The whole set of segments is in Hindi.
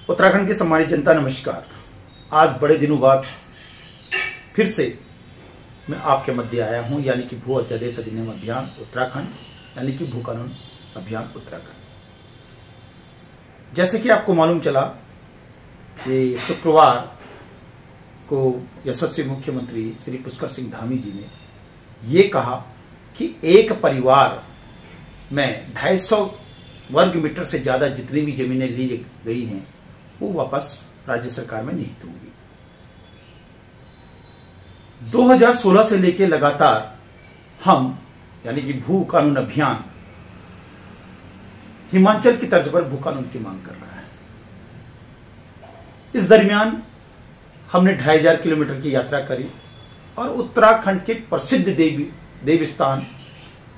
उत्तराखंड की सम्मानित जनता नमस्कार। आज बड़े दिनों बाद फिर से मैं आपके मध्य आया हूं, यानी कि भू अध्यादेश अधिनियम अभियान उत्तराखंड, यानी कि भू कानून अभियान उत्तराखंड। जैसे कि आपको मालूम चला कि शुक्रवार को यशस्वी मुख्यमंत्री श्री पुष्कर सिंह धामी जी ने ये कहा कि एक परिवार में 250 वर्ग मीटर से ज्यादा जितनी भी जमीनें ली गई हैं वो वापस राज्य सरकार में निहित होंगी। 2016 से लेकर लगातार हम यानी कि भू कानून अभियान हिमाचल की तर्ज पर भू कानून की मांग कर रहा है। इस दरमियान हमने 2500 किलोमीटर की यात्रा करी और उत्तराखंड के प्रसिद्ध देवी स्थान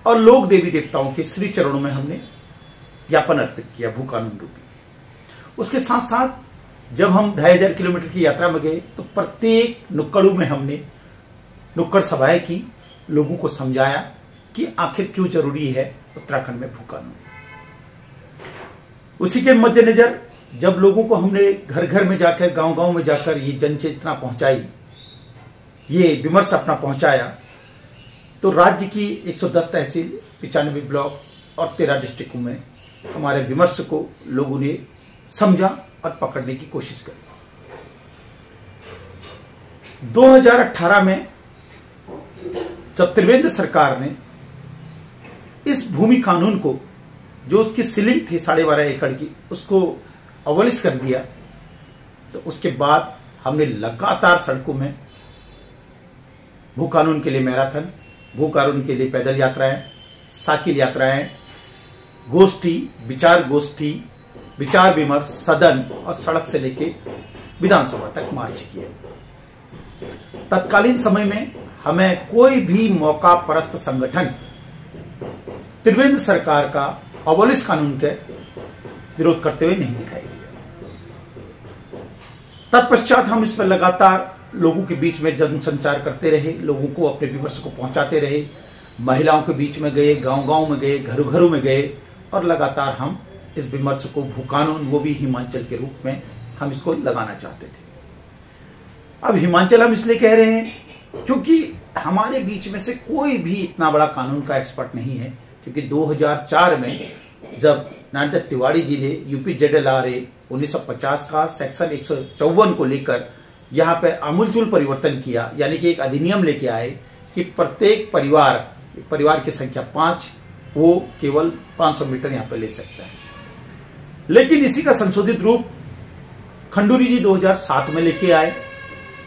और लोक देवी देवताओं के श्री चरणों में हमने ज्ञापन अर्पित किया भू कानून रूपी। उसके साथ साथ जब हम 2500 किलोमीटर की यात्रा में गए तो प्रत्येक नुक्कड़ों में हमने नुक्कड़ सभाएं की, लोगों को समझाया कि आखिर क्यों जरूरी है उत्तराखंड में भू कानून। उसी के मद्देनजर जब लोगों को हमने घर घर में जाकर, गांव गांव में जाकर ये जन चेतना पहुंचाई, ये विमर्श अपना पहुंचाया, तो राज्य की 110 तहसील, 95 ब्लॉक और 13 डिस्ट्रिक्टों में हमारे विमर्श को लोगों ने समझा और पकड़ने की कोशिश करी। 2018 में जब त्रिवेंद्र सरकार ने इस भूमि कानून को, जो उसकी सीलिंग थी 12.5 एकड़ की, उसको अवॉलिश कर दिया, तो उसके बाद हमने लगातार सड़कों में भू कानून के लिए मैराथन, भू कानून के लिए पैदल यात्राएं, साइकिल यात्राएं, गोष्ठी, विचार विमर्श, सदन और सड़क से लेके विधानसभा तक मार्च किए। तत्कालीन समय में हमें कोई भी मौका परस्त संगठन त्रिवेंद्र सरकार का अबॉलिश कानून के विरोध करते हुए नहीं दिखाई दिया। तत्पश्चात हम इस पर लगातार लोगों के बीच में जनसंचार करते रहे, लोगों को अपने विमर्श को पहुंचाते रहे, महिलाओं के बीच में गए, गांव गांव में गए, घरों घरों में गए और लगातार हम इस विमर्श को भू कानून, वो भी हिमाचल के रूप में हम इसको लगाना चाहते थे। अब हिमाचल हम इसलिए कह रहे हैं क्योंकि हमारे बीच में से कोई भी इतना बड़ा कानून का एक्सपर्ट नहीं है, क्योंकि 2004 में जब नारायण दत्त तिवारी जी ने यूपी ZLRA 1950 का सेक्शन 154 को लेकर यहाँ पे आमूलचूल परिवर्तन किया, यानी कि एक अधिनियम लेके आए कि प्रत्येक परिवार की संख्या 5, वो केवल 500 मीटर यहाँ पे ले सकता है। लेकिन इसी का संशोधित रूप खंडूरी जी 2007 में लेके आए।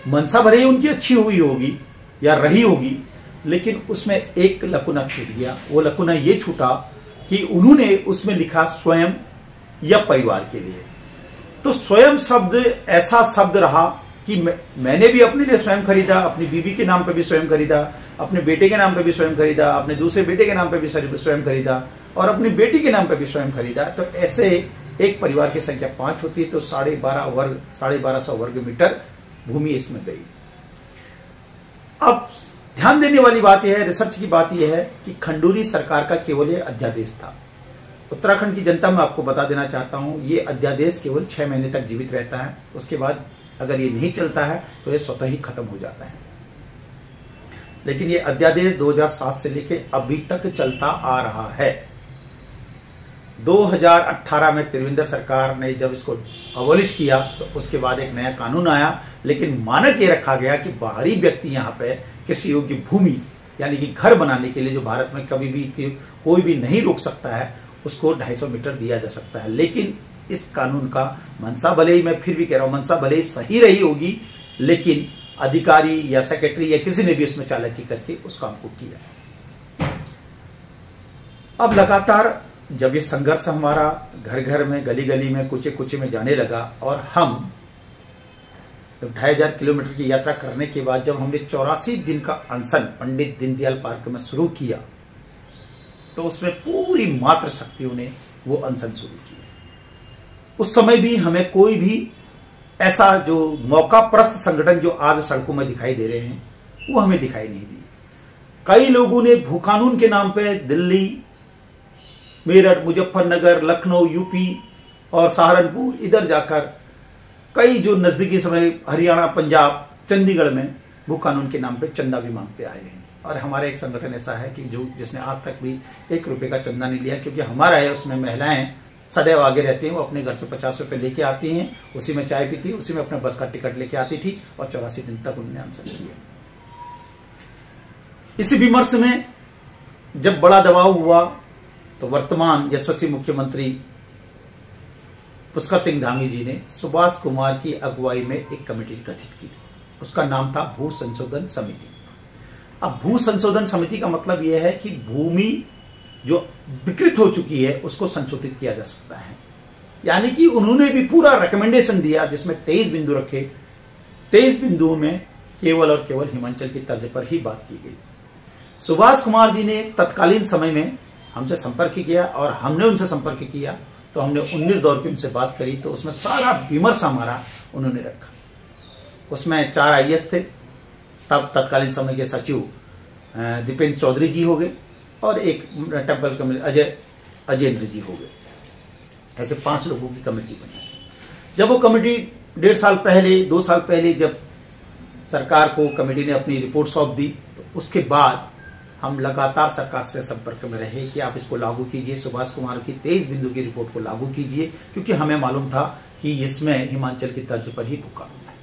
मनसा भले ही उनकी अच्छी हुई होगी या रही होगी, लेकिन उसमें एक लकुना छूट गया। वो लकुना ये छूटा कि उन्होंने उसमें लिखा स्वयं या परिवार के लिए। तो स्वयं शब्द ऐसा शब्द रहा कि मैंने भी अपने लिए स्वयं खरीदा, अपनी बीवी के नाम पे भी स्वयं खरीदा, अपने बेटे के नाम पे भी स्वयं खरीदा, अपने दूसरे बेटे के नाम पे भी स्वयं खरीदा और अपनी बेटी के नाम पे भी स्वयं खरीदा। तो ऐसे एक परिवार की संख्या 5 होती है, तो 1250 वर्ग मीटर भूमि इसमें गई। अब ध्यान देने वाली बात यह है, रिसर्च की बात यह है कि खंडूरी सरकार का केवल ये अध्यादेश था। उत्तराखंड की जनता में आपको बता देना चाहता हूं, ये अध्यादेश केवल 6 महीने तक जीवित रहता है। उसके बाद अगर ये नहीं चलता है तो ये स्वतः ही खत्म हो जाता है। लेकिन ये अध्यादेश 2007 से लेके अभी तक चलता आ रहा है। 2018 में त्रिवेंद्र सरकार ने जब इसको अबॉलिश किया तो उसके बाद एक नया कानून आया, लेकिन मानक ये रखा गया कि बाहरी व्यक्ति यहाँ पे कृषि योग्य भूमि, यानी कि घर बनाने के लिए, जो भारत में कभी भी कोई भी नहीं रोक सकता है, उसको 250 मीटर दिया जा सकता है। लेकिन इस कानून का मनसा भले ही, मैं फिर भी कह रहा हूं, मनसा भले ही सही रही होगी, लेकिन अधिकारी या सेक्रेटरी या किसी ने भी उसमें चालाकी करके उस काम को किया। अब लगातार जब ये संघर्ष हमारा घर घर में, गली गली में, कुचे कुचे में जाने लगा और हम 2500 किलोमीटर की यात्रा करने के बाद जब हमने 84 दिन का अनशन पंडित दीनदयाल पार्क में शुरू किया, तो उसमें पूरी मातृ शक्तियों ने वो अनशन शुरू किया। उस समय भी हमें कोई भी ऐसा जो मौका परस्त संगठन जो आज सड़कों में दिखाई दे रहे हैं, वो हमें दिखाई नहीं दी। कई लोगों ने भू कानून के नाम पे दिल्ली, मेरठ, मुजफ्फरनगर, लखनऊ, यूपी और सहारनपुर इधर जाकर कई जो नजदीकी समय हरियाणा, पंजाब, चंडीगढ़ में भू कानून के नाम पे चंदा भी मांगते आए हैं। और हमारा एक संगठन ऐसा है कि जिसने आज तक भी 1 रुपए का चंदा नहीं लिया, क्योंकि हमारा है उसमें महिलाएं सदैव आगे रहती हैं। वो अपने घर से 50 रुपए लेके आती हैं, उसी में चाय पीती, उसी में अपने बस का टिकट लेके आती थी और 84 दिन तक उन्होंने अनशन किया। इसी विमर्श में जब बड़ा दबाव हुआ तो वर्तमान यशस्वी मुख्यमंत्री पुष्कर सिंह धामी जी ने सुभाष कुमार की अगुवाई में एक कमेटी गठित की। उसका नाम था भू संशोधन समिति। अब भू संशोधन समिति का मतलब यह है कि भूमि जो विकृत हो चुकी है उसको संशोधित किया जा सकता है। यानी कि उन्होंने भी पूरा रिकमेंडेशन दिया, जिसमें 23 बिंदु रखे। 23 बिंदुओं में केवल और केवल हिमाचल की तर्ज पर ही बात की गई। सुभाष कुमार जी ने तत्कालीन समय में हमसे संपर्क किया और हमने उनसे संपर्क किया, तो हमने 19 दौर की उनसे बात करी। तो उसमें सारा विमर्श हमारा उन्होंने रखा। उसमें 4 IAS थे, तब तत्कालीन समय के सचिव दीपेंद्र चौधरी जी हो गए और एक टेम्पल कमेटी अजेंद्र जी हो गए। ऐसे 5 लोगों की कमेटी बनी। जब वो कमेटी 1.5 साल पहले, 2 साल पहले जब सरकार को कमेटी ने अपनी रिपोर्ट सौंप दी, तो उसके बाद हम लगातार सरकार से संपर्क में रहे कि आप इसको लागू कीजिए, सुभाष कुमार की 23 बिंदु की रिपोर्ट को लागू कीजिए, क्योंकि हमें मालूम था कि इसमें हिमाचल की तर्ज पर ही भू कानून है।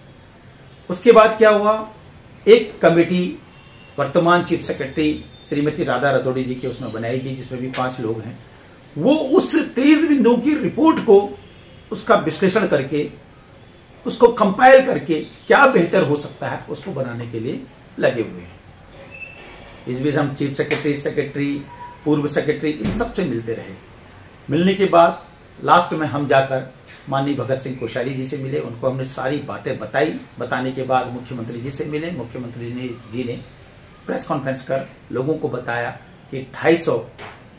उसके बाद क्या हुआ, एक कमेटी वर्तमान चीफ सेक्रेटरी श्रीमती राधा रतोड़ी जी की उसमें बनाई गई, जिसमें भी 5 लोग हैं। वो उस 23 बिंदुओं की रिपोर्ट को, उसका विश्लेषण करके, उसको कंपाइल करके क्या बेहतर हो सकता है उसको बनाने के लिए लगे हुए हैं। इस बीच हम चीफ सेक्रेटरी, पूर्व सेक्रेटरी, इन सबसे मिलते रहे। मिलने के बाद लास्ट में हम जाकर माननीय भगत सिंह कोश्यारी जी से मिले। उनको हमने सारी बातें बताई। बताने के बाद मुख्यमंत्री जी से मिले। मुख्यमंत्री जी ने प्रेस कॉन्फ्रेंस कर लोगों को बताया कि 250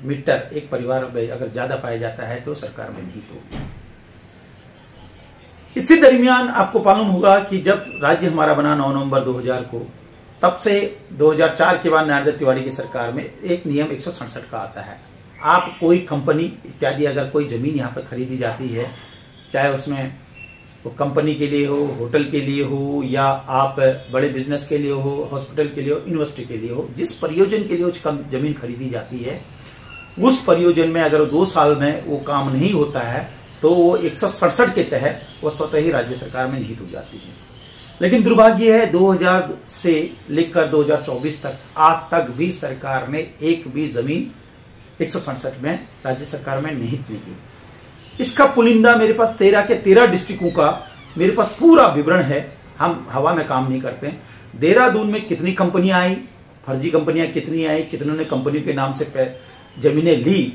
मीटर एक परिवार में अगर ज्यादा पाया जाता है तो सरकार में निहित होगी। इसी दरमियान आपको मालूम होगा कि जब राज्य हमारा बना 9 नवंबर 2000 को, तब से 2004 के बाद नरेंद्र तिवारी की सरकार में एक नियम 167 का आता है। आप कोई कंपनी इत्यादि अगर कोई जमीन यहाँ पर खरीदी जाती है, चाहे उसमें वो कंपनी के लिए हो, होटल के लिए हो, या आप बड़े बिजनेस के लिए हो, हॉस्पिटल के लिए हो, यूनिवर्सिटी के लिए हो, जिस प्रयोजन के लिए उस जमीन खरीदी जाती है, उस प्रयोजन में अगर 2 साल में वो काम नहीं होता है तो वो 167 के तहत वो स्वतः ही राज्य सरकार में निहित हो जाती है। लेकिन दुर्भाग्य है 2000 से लेकर 2024 तक आज तक भी सरकार ने एक भी जमीन 167 में राज्य सरकार में निहित नहीं की। इसका पुलिंदा मेरे पास 13 के 13 डिस्ट्रिक्टों का मेरे पास पूरा विवरण है। हम हवा में काम नहीं करते। देहरादून में कितनी कंपनियां आई, फर्जी कंपनियां कितनी आई, कितनों ने कंपनियों के नाम से जमीनें ली,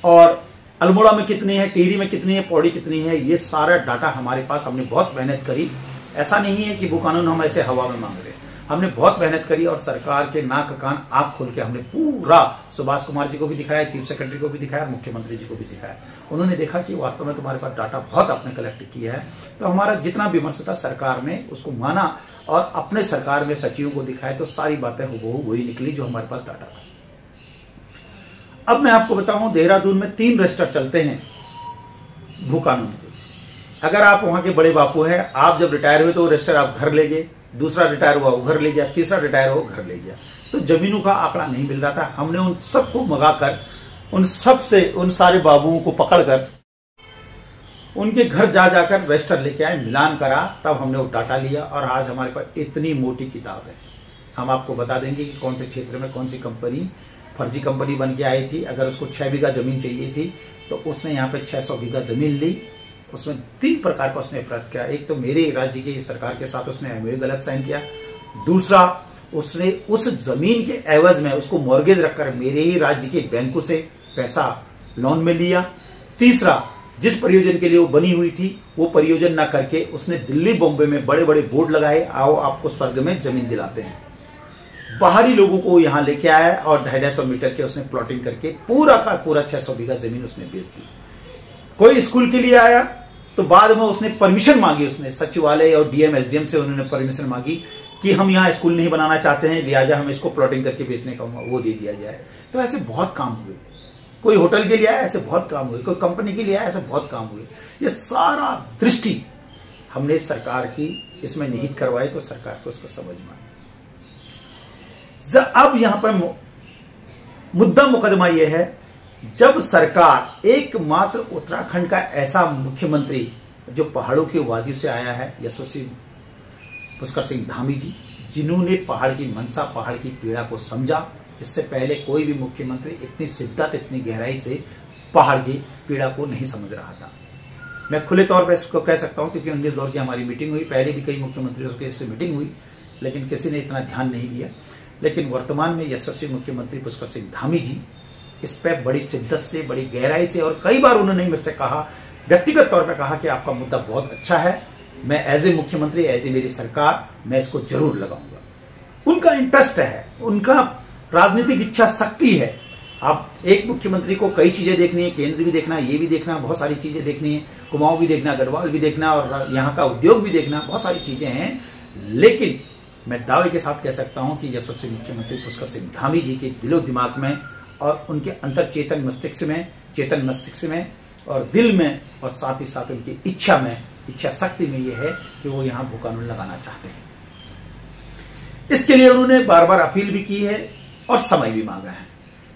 और अल्मोड़ा में कितनी है, टिहरी में कितनी है, पौड़ी कितनी है, ये सारा डाटा हमारे पास। हमने बहुत मेहनत करी। ऐसा नहीं है कि वो कानून हम ऐसे हवा में मांग रहे हैं। हमने बहुत मेहनत करी और सरकार के नाक कान आंख खोल के हमने पूरा सुभाष कुमार जी को भी दिखाया, चीफ सेक्रेटरी को भी दिखाया, मुख्यमंत्री जी को भी दिखाया। उन्होंने देखा कि वास्तव में तुम्हारे पास डाटा बहुत आपने कलेक्ट किया है। तो हमारा जितना विमर्श था सरकार ने उसको माना और अपने सरकार में सचिवों को दिखाया, तो सारी बातें हुबहू वही निकली जो हमारे पास डाटा था। अब मैं आपको बताऊं, देहरादून में 3 रजिस्टर चलते हैं भू कानून के। अगर आप वहां के बड़े बापू हैं, आप जब रिटायर हुए तो रजिस्टर आप घर ले गए, दूसरा रिटायर हुआ वो घर ले गया, तीसरा रिटायर हुआ घर ले गया, तो जमीनों का आंकड़ा नहीं मिल रहा था। हमने उन सबको मंगाकर उन सारे बाबुओं को पकड़कर उनके घर जा जाकर रजिस्टर लेके आए, मिलान करा, तब हमने वो डाटा लिया और आज हमारे पास इतनी मोटी किताब है। हम आपको बता देंगे कि कौन से क्षेत्र में कौन सी कंपनी फर्जी कंपनी बन के आई थी। अगर उसको 6 बीघा जमीन चाहिए थी तो उसने यहाँ पे 600 बीघा जमीन ली। उसमें 3 प्रकार का उसने अपराध किया। एक तो मेरे राज्य की सरकार के साथ उसने MOU गलत साइन किया। दूसरा, उसने उस जमीन के एवज में उसको मॉर्गेज रखकर मेरे ही राज्य के बैंकों से पैसा लोन में लिया। तीसरा, जिस प्रयोजन के लिए वो बनी हुई थी वो प्रयोजन ना करके उसने दिल्ली बॉम्बे में बड़े बड़े बोर्ड लगाए, आओ आपको स्वर्ग में जमीन दिलाते हैं। बाहरी लोगों को यहाँ लेके आया और 250 मीटर के उसने प्लॉटिंग करके पूरा का पूरा 600 बीघा जमीन उसने बेच दी। कोई स्कूल के लिए आया तो बाद में उसने परमिशन मांगी, उसने सचिवालय और DM SDM से उन्होंने परमिशन मांगी कि हम यहाँ स्कूल नहीं बनाना चाहते हैं, लिहाजा हम इसको प्लॉटिंग करके बेचने का वो दे दिया जाए। तो ऐसे बहुत काम हुए। कोई होटल के लिए आया, ऐसे बहुत काम हुए। कोई कंपनी के लिए आया, ऐसे बहुत काम हुए। ये सारा दृष्टि हमने सरकार की इसमें निहित करवाए तो सरकार को उसको समझ में आए। अब यहां पर मुद्दा मुकदमा यह है, जब सरकार एकमात्र उत्तराखंड का ऐसा मुख्यमंत्री जो पहाड़ों की वादियों से आया है, यशस्वी पुष्कर सिंह धामी जी, जिन्होंने पहाड़ की मंशा, पहाड़ की पीड़ा को समझा। इससे पहले कोई भी मुख्यमंत्री इतनी शिद्दत, इतनी गहराई से पहाड़ की पीड़ा को नहीं समझ रहा था। मैं खुले तौर पर इसको कह सकता हूं क्योंकि 19 दौर की हमारी मीटिंग हुई, पहले भी कई मुख्यमंत्रियों की इससे मीटिंग हुई, लेकिन किसी ने इतना ध्यान नहीं दिया। लेकिन वर्तमान में यशस्वी मुख्यमंत्री पुष्कर सिंह धामी जी इस पर बड़ी शिद्दत से, बड़ी गहराई से, और कई बार उन्होंने मेरे से कहा, व्यक्तिगत तौर पर कहा कि आपका मुद्दा बहुत अच्छा है, मैं एज ए मुख्यमंत्री, एज ए मेरी सरकार, मैं इसको जरूर लगाऊंगा। उनका इंटरेस्ट है, उनका राजनीतिक इच्छा शक्ति है। आप एक मुख्यमंत्री को कई चीजें देखनी है, केंद्र भी देखना, ये भी देखना, बहुत सारी चीजें देखनी है, कुमाऊं भी देखना, गढ़वाल भी देखना, और यहाँ का उद्योग भी देखना, बहुत सारी चीजें हैं। लेकिन मैं दावे के साथ कह सकता हूं कि यशस्वी मुख्यमंत्री पुष्कर सिंह धामी जी के दिलो दिमाग में और उनके अंतर चेतन मस्तिष्क में और दिल में, और साथ ही साथ उनकी इच्छा में, इच्छा शक्ति में यह है कि वो यहाँ भू कानून लगाना चाहते हैं। इसके लिए उन्होंने बार बार अपील भी की है और समय भी मांगा है,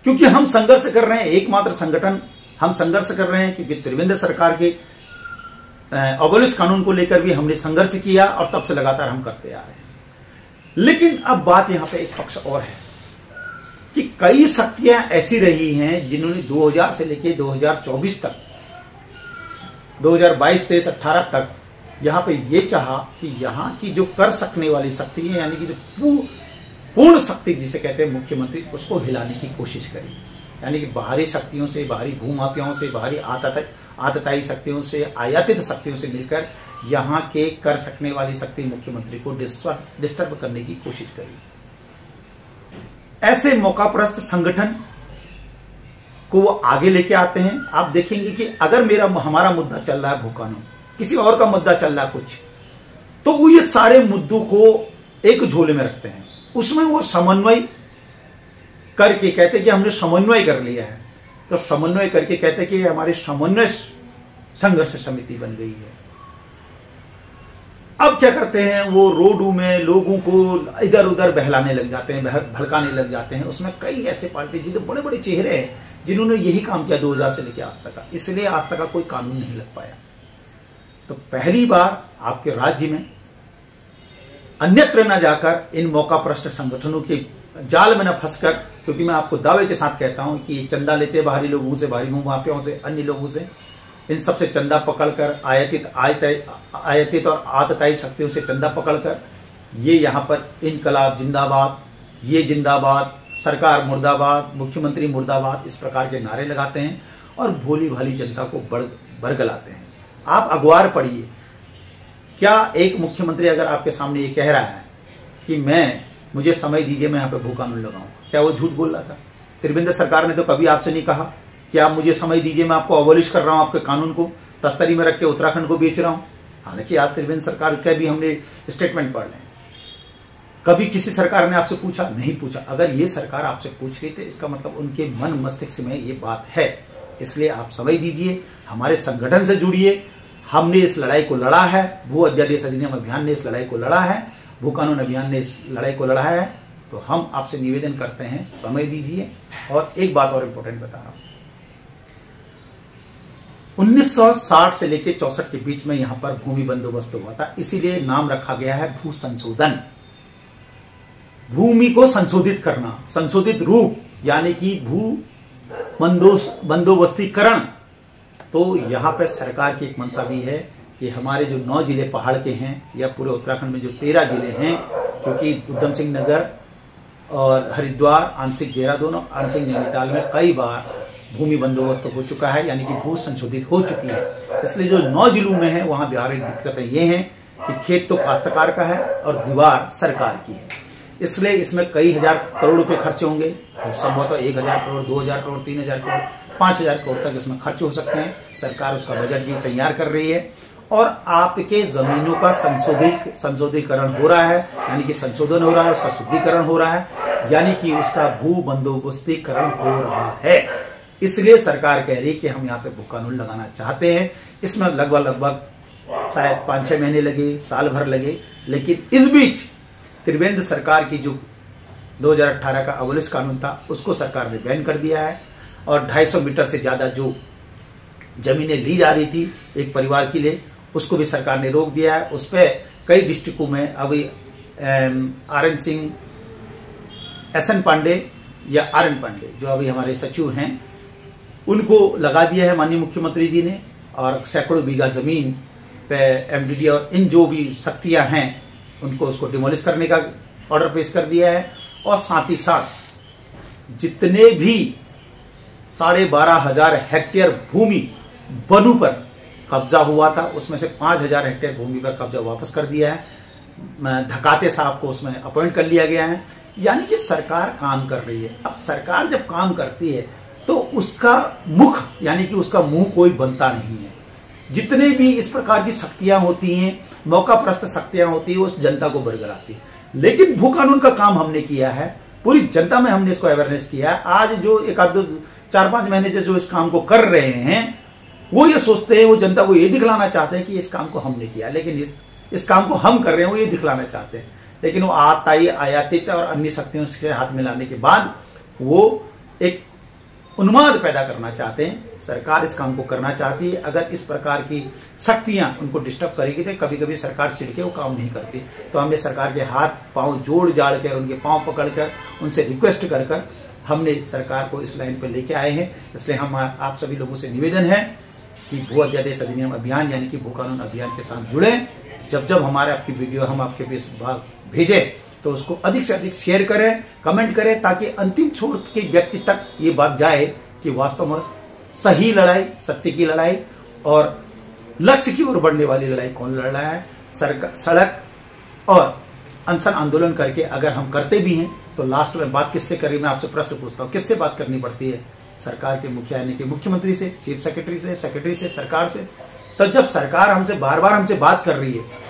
क्योंकि हम संघर्ष कर रहे हैं। एकमात्र संगठन हम संघर्ष कर रहे हैं क्योंकि त्रिवेंद्र सरकार के अबोलिश कानून को लेकर भी हमने संघर्ष किया और तब से लगातार हम करते आ रहे हैं। लेकिन अब बात यहां पे एक पक्ष और है कि कई शक्तियां ऐसी रही हैं जिन्होंने 2000 से लेकर 2024 तक, 2022, 23, 18 तक यहां पे ये चाहा कि यहां की जो कर सकने वाली शक्ति है, यानी कि जो पूर्ण शक्ति जिसे कहते हैं मुख्यमंत्री, उसको हिलाने की कोशिश करी। यानी कि बाहरी शक्तियों से, बाहरी भूमाफियाओं से, बाहरी आतताई शक्तियों से, आयातित शक्तियों से मिलकर यहां के कर सकने वाली शक्ति मुख्यमंत्री को डिस्टर्ब करने की कोशिश करी। ऐसे मौकाप्रस्त संगठन को वो आगे लेके आते हैं। आप देखेंगे कि अगर हमारा मुद्दा चल रहा है भू कानून, किसी और का मुद्दा चल रहा है कुछ, तो वो ये सारे मुद्दों को एक झोले में रखते हैं। उसमें वो समन्वय करके कहते हैं कि हमने समन्वय कर लिया है, तो समन्वय करके कहते हैं कि हमारी समन्वय संघर्ष समिति बन गई है। अब क्या करते हैं, वो रोडों में लोगों को इधर उधर बहलाने लग जाते हैं, भड़काने लग जाते हैं। उसमें कई ऐसे पार्टी जिनके बड़े बड़े चेहरे हैं जिन्होंने यही काम किया 2000 से लेकर आज तक का, इसलिए आज तक का कोई कानून नहीं लग पाया। तो पहली बार आपके राज्य में अन्यत्र न जाकर इन मौकाप्रस्त संगठनों के जाल में न फंसकर, क्योंकि मैं आपको दावे के साथ कहता हूं कि ये चंदा लेते बाहरी लोगों से, बाहरी मुंह से, अन्य लोगों से, इन सबसे चंदा पकड़कर आयातित और आतताई शक्तियों से चंदा पकड़कर ये यहाँ पर इनकलाब जिंदाबाद, ये जिंदाबाद, सरकार मुर्दाबाद, मुख्यमंत्री मुर्दाबाद, इस प्रकार के नारे लगाते हैं और भोली भाली जनता को बरगलाते हैं। आप अखबार पढ़िए, क्या एक मुख्यमंत्री अगर आपके सामने ये कह रहा है कि मुझे समय दीजिए, मैं यहाँ पे भू कानून लगाऊंगा, क्या वो झूठ बोल रहा था? त्रिवेंद्र सरकार ने तो कभी आपसे नहीं कहा कि आप मुझे समय दीजिए, मैं आपको अबॉलिश कर रहा हूं, आपके कानून को तस्तरी में रख के उत्तराखंड को बेच रहा हूं। हालांकि आज त्रिवेंद्र सरकार का भी हमने स्टेटमेंट पढ़ लें, कभी किसी सरकार ने आपसे पूछा? नहीं पूछा। अगर ये सरकार आपसे पूछ रही थी, इसका मतलब उनके मन मस्तिष्क में ये बात है। इसलिए आप समय दीजिए, हमारे संगठन से जुड़िए। हमने इस लड़ाई को लड़ा है, भू अध्यादेश अधिनियम अभियान ने इस लड़ाई को लड़ा है, भू कानून अभियान ने इस लड़ाई को लड़ा है। तो हम आपसे निवेदन करते हैं, समय दीजिए। और एक बात और इंपॉर्टेंट बता रहा हूं, 1960 से लेकर 64 के बीच में यहां पर भूमि बंदोबस्त हुआ था, इसीलिए नाम रखा गया है भू संशोधन। भूमि को संशोधित करना, संशोधित रूप, यानी कि भू बंदोबस्तीकरण। तो यहां पर सरकार की एक मंशा भी है कि हमारे जो 9 जिले पहाड़ के हैं, या पूरे उत्तराखंड में जो 13 जिले हैं, क्योंकि उधम सिंह नगर और हरिद्वार, आंशिक देहरादून और आंशिक नैनीताल में कई बार भूमि बंदोबस्त हो चुका है, यानी कि भू संशोधित हो चुकी है। इसलिए जो 9 जिलों में है वहां व्यावहारिक दिक्कतें ये हैं कि खेत तो काश्तकार का है और दीवार सरकार की है। इसलिए इसमें कई हजार करोड़ रुपए खर्चे होंगे, संभवतः 1000 करोड़, 2000 करोड़, 3000 करोड़, 5000 करोड़ तक इसमें खर्च हो सकते हैं। सरकार उसका बजट भी तैयार कर रही है और आपके जमीनों का संशोधीकरण हो रहा है, यानी कि संशोधन हो रहा है, उसका शुद्धिकरण हो रहा है, यानी कि उसका भू बंदोबस्तीकरण हो रहा है। इसलिए सरकार कह रही है कि हम यहाँ पे भू कानून लगाना चाहते हैं। इसमें लगभग शायद 5-6 महीने लगे, साल भर लगे, लेकिन इस बीच त्रिवेंद्र सरकार की जो 2018 का अबोलिश कानून था उसको सरकार ने बैन कर दिया है और 250 मीटर से ज़्यादा जो जमीनें ली जा रही थी एक परिवार के लिए उसको भी सरकार ने रोक दिया है। उस पर कई डिस्ट्रिक्टों में अभी आर.एन. सिंह, एस.एन. पांडे या आर.एन. पांडे जो अभी हमारे सचिव हैं उनको लगा दिया है माननीय मुख्यमंत्री जी ने, और सैकड़ों बीघा जमीन पे एमडीडी और इन जो भी शक्तियां हैं उनको उसको डिमोलिश करने का ऑर्डर पेश कर दिया है। और साथ ही साथ जितने भी 12,500 हेक्टेयर भूमि वनों पर कब्जा हुआ था उसमें से 5,000 हेक्टेयर भूमि पर कब्जा वापस कर दिया है। धकाते साहब को उसमें अपॉइंट कर लिया गया है। यानी कि सरकार काम कर रही है। अब सरकार जब काम करती है तो उसका मुख यानी कि उसका मुंह कोई बनता नहीं है। जितने भी इस प्रकार की शक्तियां होती हैं, मौका प्रस्त शक्तियां होती है, उस जनता को बरगलाती है। लेकिन भू कानून का काम हमने किया है, पूरी जनता में हमने इसको अवेयरनेस किया है। आज जो 4-5 महीने से जो इस काम को कर रहे हैं वो ये सोचते हैं, वो जनता को ये दिखलाना चाहते हैं कि इस काम को हमने किया, लेकिन इस काम को हम कर रहे हैं वो ये दिखलाना चाहते हैं। लेकिन वो आयातित और अन्य शक्तियों से हाथ मिलाने के बाद वो एक उन्माद पैदा करना चाहते हैं। सरकार इस काम को करना चाहती है। अगर इस प्रकार की शक्तियां उनको डिस्टर्ब करेगी तो कभी कभी सरकार चिढ़के वो काम नहीं करती। तो हमें सरकार के हाथ पांव जोड़ जाड़ कर, उनके पांव पकड़कर, उनसे रिक्वेस्ट कर कर हमने सरकार को इस लाइन पर लेके आए हैं। इसलिए हम आप सभी लोगों से निवेदन है कि भू अध्यादेश अधिनियम अभियान यानी कि भू कानून अभियान के साथ जुड़े। जब हमारे आपकी वीडियो हम आपके बीच भेजें तो उसको अधिक से अधिक शेयर करें, कमेंट करें, ताकि अंतिम छोर के व्यक्ति तक ये बात जाए कि वास्तव में सही लड़ाई, सत्य की लड़ाई और लक्ष्य की ओर बढ़ने वाली लड़ाई कौन लड़ रहा है। सड़क और अनशन आंदोलन करके अगर हम करते भी हैं तो लास्ट में बात किससे करें? मैं आपसे प्रश्न पूछता हूँ, किससे बात करनी पड़ती है? सरकार के मुखिया यानी कि मुख्यमंत्री से, चीफ सेक्रेटरी से, सरकार से। तो जब सरकार हमसे बार बार हमसे बात कर रही है,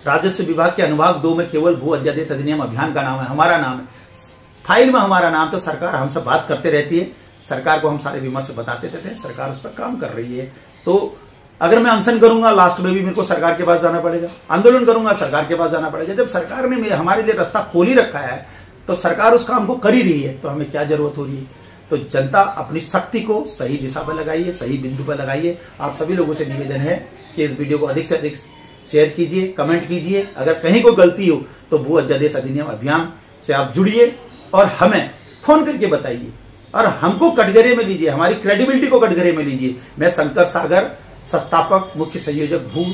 राजस्व विभाग के अनुभाग 2 में केवल भू अध्यादेश अधिनियम अभियान का नाम है, हमारा नाम है, फाइल में हमारा नाम, तो सरकार हमसे बात करते रहती है। सरकार को हम सारे विमर्श बताते रहते हैं, सरकार उस पर काम कर रही है। तो अगर मैं अनशन करूंगा लास्ट में भी मेरे को सरकार के पास जाना पड़ेगा, आंदोलन करूंगा सरकार के पास जाना पड़ेगा। जब सरकार ने हमारे लिए रास्ता खोल ही रखा है तो सरकार उस काम को कर ही रही है, तो हमें क्या जरूरत हो रही है? तो जनता अपनी शक्ति को सही दिशा पर लगाइए, सही बिंदु पर लगाइए। आप सभी लोगों से निवेदन है कि इस वीडियो को अधिक से अधिक शेयर कीजिए, कमेंट कीजिए। अगर कहीं कोई गलती हो तो भू अध्यादेश अधिनियम अभियान से आप जुड़िए और हमें फोन करके बताइए और हमको कटघरे में लीजिए, हमारी क्रेडिबिलिटी को कटघरे में लीजिए। मैं शंकर सागर, संस्थापक मुख्य संयोजक भू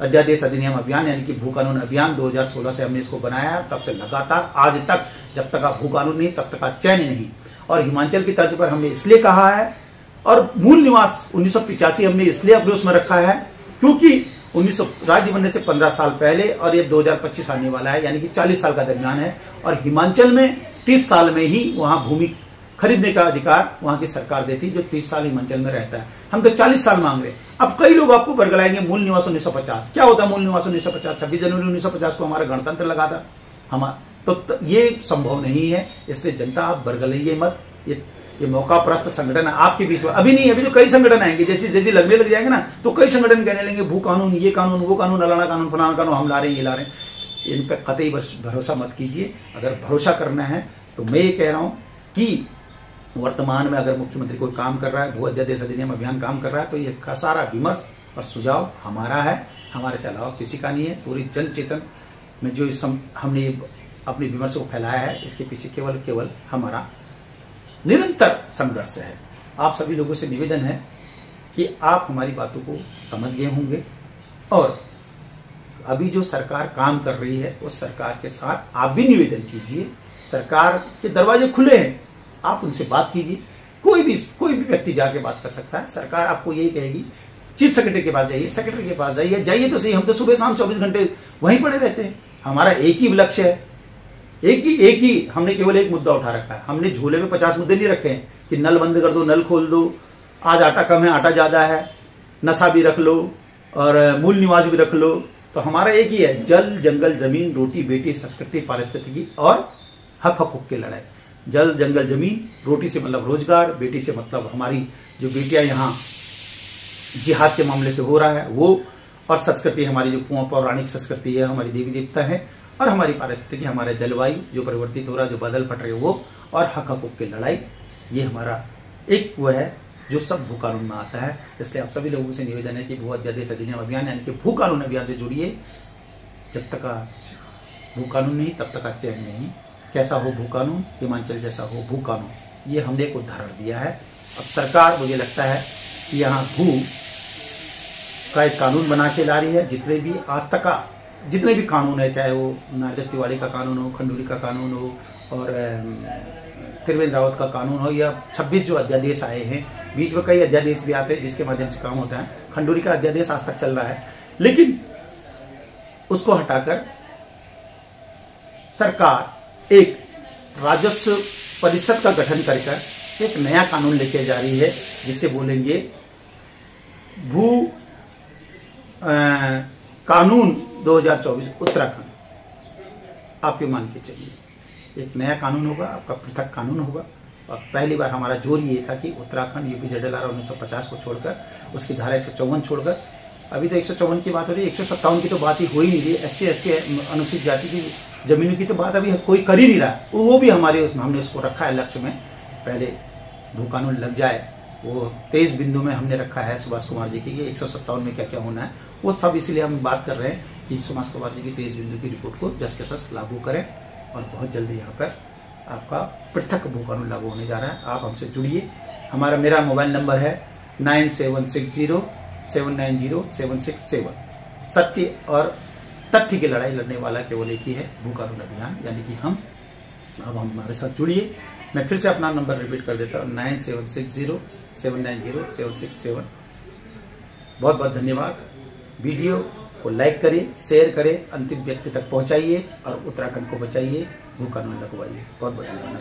अध्यादेश अधिनियम अभियान यानी कि भू कानून अभियान 2016 से हमने इसको बनाया है। तब से लगातार आज तक, जब तक आप भू कानून नहीं तब तक चैन नहीं। और हिमाचल की तर्ज पर हमने इसलिए कहा है, और मूल निवास 1985 हमने इसलिए अपने उसमें रखा है क्योंकि 1900 राज्य बनने से 15 साल पहले और ये 2025 आने वाला है, यानी कि 40 साल का दरमियान है। और हिमाचल में 30 साल में ही वहां भूमि खरीदने का अधिकार वहां की सरकार देती, जो 30 साल हिमाचल में रहता है। हम तो 40 साल मांग रहे। अब कई लोग आपको बरगलाएंगे मूल निवास 1950। क्या होता है मूल निवास 1950? 26 जनवरी 1950 को हमारा गणतंत्र लगा था हमारा, तो ये संभव नहीं है। इसलिए जनता आप बरगलाइए मत। ये मौका प्रस्त संगठन है आपके बीच में, अभी नहीं, अभी तो कई संगठन आएंगे, जैसे लगने लग जाएंगे ना तो कई संगठन कहने लगेंगे भू कानून, ये कानून, वो कानून, अलाना कानून, फलाना कानून, हम ला रहे हैं, ये ला रहे हैं। इन पर कतई भरोसा मत कीजिए। अगर भरोसा करना है तो मैं ये कह रहा हूं कि वर्तमान में अगर मुख्यमंत्री कोई काम कर रहा है, भू अध्यादेश अधिनियम अभियान काम कर रहा है, तो ये सारा विमर्श और सुझाव हमारा है, हमारे से अलावा किसी का नहीं है। पूरी जन चेतन में जो हमने अपने विमर्श को फैलाया है, इसके पीछे केवल हमारा निरंतर संघर्ष है। आप सभी लोगों से निवेदन है कि आप हमारी बातों को समझ गए होंगे और अभी जो सरकार काम कर रही है उस सरकार के साथ आप भी निवेदन कीजिए। सरकार के दरवाजे खुले हैं, आप उनसे बात कीजिए। कोई भी व्यक्ति जाके बात कर सकता है। सरकार आपको यही कहेगी चीफ सेक्रेटरी के पास जाइए, सेक्रेटरी के पास जाइए तो सही। हम तो सुबह शाम 24 घंटे वहीं पड़े रहते हैं। हमारा एक ही लक्ष्य है, एक ही हमने केवल एक मुद्दा उठा रखा है। हमने झोले में 50 मुद्दे नहीं रखे हैं कि नल बंद कर दो, नल खोल दो, आज आटा कम है, आटा ज्यादा है, नशा भी रख लो और मूल निवास भी रख लो। तो हमारा एक ही है, जल, जंगल, जमीन, रोटी, बेटी, संस्कृति, पारिस्थितिकी और हक हकूक की लड़ाई। जल, जंगल, जमीन, रोटी से मतलब रोजगार, बेटी से मतलब हमारी जो बेटियां यहाँ जिहाद के मामले से हो रहा है वो, और संस्कृति हमारी जो पौराणिक संस्कृति है, हमारी देवी देवता है, और हमारी पारिस्थितिकी, हमारा जलवायु जो परिवर्तित हो रहा है, जो बादल फट रहे वो, और हक हकूक की लड़ाई, ये हमारा एक वो है जो सब भू कानून में आता है। इसलिए आप सभी लोगों से निवेदन है कि भू अध्यादेश अधिनियम अभियान यानी कि भू कानून अभियान से जुड़िए। जब तक भू कानून नहीं तब तक चैन नहीं। कैसा हो भू कानून, हिमाचल जैसा हो भू कानून, ये हमने एक उदाहरण दिया है। अब सरकार मुझे लगता है कि यहाँ भू का एक कानून बना के ला रही है। जितने भी आज तक का जितने भी कानून है, चाहे वो नारद तिवारी का कानून हो, खंडूरी का कानून हो, और त्रिवेंद्र रावत का कानून हो, या 26 जो अध्यादेश आए हैं, बीच में कई अध्यादेश भी आते हैं जिसके माध्यम से काम होता है। खंडूरी का अध्यादेश आज तक चल रहा है, लेकिन उसको हटाकर सरकार एक राजस्व परिषद का गठन कर एक नया कानून लेके जा रही है, जिसे बोलेंगे भू कानून 2024 उत्तराखंड। आप ये मान के चलिए एक नया कानून होगा, आपका पृथक कानून होगा। और पहली बार हमारा जोर ये था कि उत्तराखंड यूपीजेडएलआर 1950 को छोड़कर, उसकी धारा 154 छोड़कर, अभी तो 154 की बात हो रही है, 157 की तो बात ही हो ही नहीं रही। SC ST अनुसूचित जाति की जमीनों की तो बात अभी कोई कर ही नहीं रहा। वो भी हमारे उसमें हमने उसको रखा है लक्ष्य में, पहले भू कानून लग जाए। वो 23 बिंदु में हमने रखा है सुभाष कुमार जी की, ये 157 में क्या क्या होना है वो सब, इसलिए हम बात कर रहे हैं कि सुभाष कुमार जी की 23 बिंदु की रिपोर्ट को जस के तस लागू करें। और बहुत जल्दी यहाँ पर आपका पृथक भू कानून लागू होने जा रहा है। आप हमसे जुड़िए। मेरा मोबाइल नंबर है 9760790767। सत्य और तथ्य की लड़ाई लड़ने वाला केवल एक ही है, भू कानून अभियान, यानी कि हम। अब हमारे साथ जुड़िए। मैं फिर से अपना नंबर रिपीट कर देता हूँ, 9760790767। बहुत बहुत धन्यवाद। वीडियो को लाइक करें, शेयर करें, अंतिम व्यक्ति तक पहुंचाइए और उत्तराखंड को बचाइए, भू कानून लगवाइए। बहुत बहुत धन्यवाद।